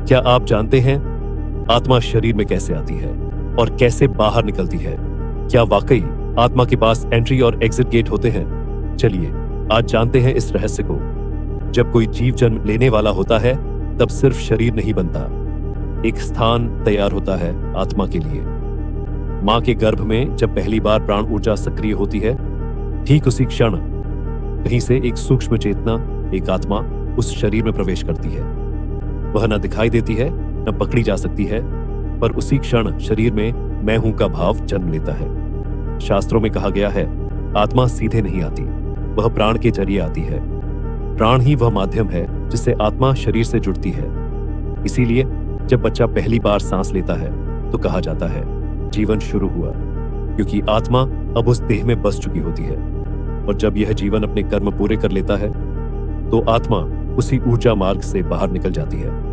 क्या आप जानते हैं आत्मा शरीर में कैसे आती है और कैसे बाहर निकलती है? क्या वाकई आत्मा के पास एंट्री और एग्जिट गेट होते हैं? चलिए आज जानते हैं इस रहस्य को। जब कोई जीव जन्म लेने वाला होता है तब सिर्फ शरीर नहीं बनता, एक स्थान तैयार होता है आत्मा के लिए। मां के गर्भ में जब पहली बार प्राण ऊर्जा सक्रिय होती है, ठीक उसी क्षण कहीं से एक सूक्ष्म चेतना, एक आत्मा उस शरीर में प्रवेश करती है। वह न दिखाई देती है, न पकड़ी जा सकती है, पर उसी क्षण शरीर में मैं हूं का भाव जन्म लेता है। शास्त्रों में कहा गया है, आत्मा सीधे नहीं आती, वह प्राण के जरिए आती है। प्राण ही वह माध्यम है जिससे आत्मा शरीर से जुड़ती है। इसीलिए जब बच्चा पहली बार सांस लेता है तो कहा जाता है जीवन शुरू हुआ, क्योंकि आत्मा अब उस देह में बस चुकी होती है। और जब यह जीवन अपने कर्म पूरे कर लेता है तो आत्मा उसी ऊर्जा मार्ग से बाहर निकल जाती है।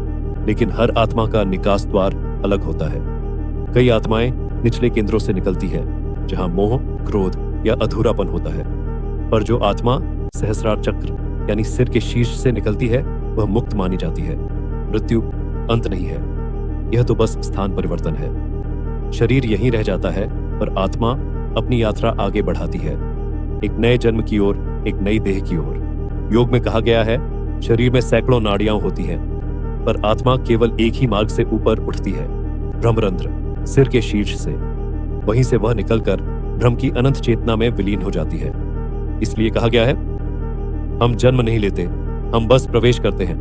लेकिन हर आत्मा का निकास द्वार अलग होता है। कई आत्माएं निचले केंद्रों से निकलती है जहां मोह, क्रोध या अधूरापन होता है, पर जो आत्मा सहस्रार चक्र यानी सिर के शीर्ष से निकलती है वह मुक्त मानी जाती है। मृत्यु अंत नहीं है, यह तो बस स्थान परिवर्तन है। शरीर यहीं रह जाता है पर आत्मा अपनी यात्रा आगे बढ़ाती है, एक नए जन्म की ओर, एक नई देह की ओर। योग में कहा गया है शरीर में सैकड़ों नाड़ियां होती हैं, पर आत्मा केवल एक ही मार्ग से ऊपर उठती है, ब्रह्मरंध्र, सिर के शीर्ष से। वहीं से वह निकलकर ब्रह्म की अनंत चेतना में विलीन हो जाती है। इसलिए कहा गया है, हम जन्म नहीं लेते, हम बस प्रवेश करते हैं।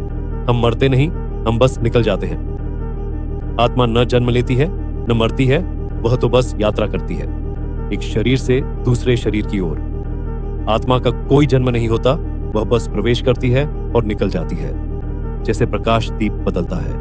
हम मरते नहीं, हम बस निकल जाते हैं। आत्मा न जन्म लेती है न मरती है, वह तो बस यात्रा करती है, एक शरीर से दूसरे शरीर की ओर। आत्मा का कोई जन्म नहीं होता, वह बस प्रवेश करती है और निकल जाती है, जैसे प्रकाश दीप बदलता है।